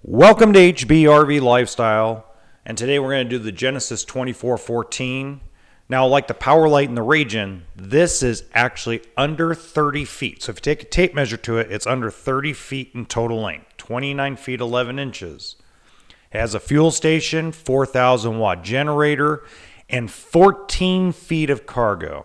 Welcome to HBRV Lifestyle, and today we're going to do the Gensis 2414. Now, like the Power Light and the Raging, this is actually under 30 feet. So if you take a tape measure to it, it's under 30 feet in total length, 29 feet 11 inches. It has a fuel station, 4,000 watt generator, and 14 feet of cargo.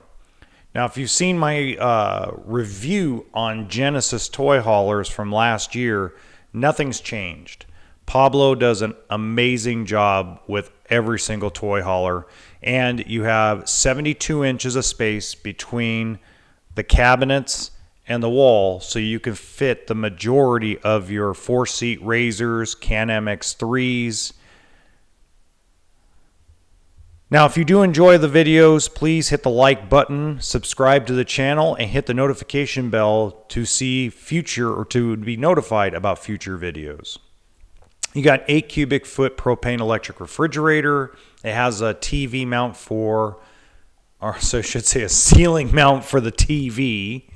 Now, if you've seen my review on Genesis toy haulers from last year, nothing's changed. Pablo does an amazing job with every single toy hauler, and you have 72 inches of space between the cabinets and the wall, so you can fit the majority of your 4-seat RZRs, Can-Am X3s. Now, if you do enjoy the videos, please hit the like button, subscribe to the channel, and hit the notification bell to see future or to be notified about future videos. You got 8 cubic foot propane electric refrigerator. It has a TV mount or so I should say a ceiling mount for the TV.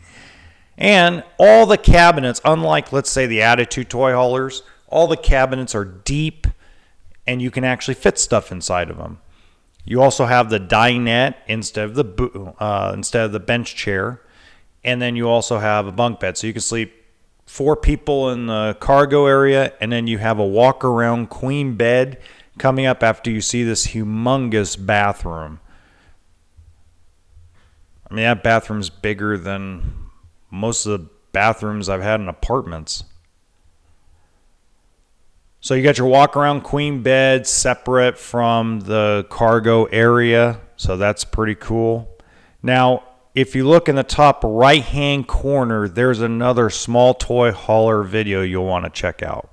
And all the cabinets, unlike let's say the Attitude toy haulers, all the cabinets are deep and you can actually fit stuff inside of them. You also have the dinette instead of the bench chair, and then you also have a bunk bed, so you can sleep 4 people in the cargo area, and then you have a walk-around queen bed coming up after you see this humongous bathroom. I mean, that bathroom's bigger than most of the bathrooms I've had in apartments. So you got your walk-around queen bed separate from the cargo area, so that's pretty cool. Now, if you look in the top right-hand corner, there's another small toy hauler video you'll want to check out.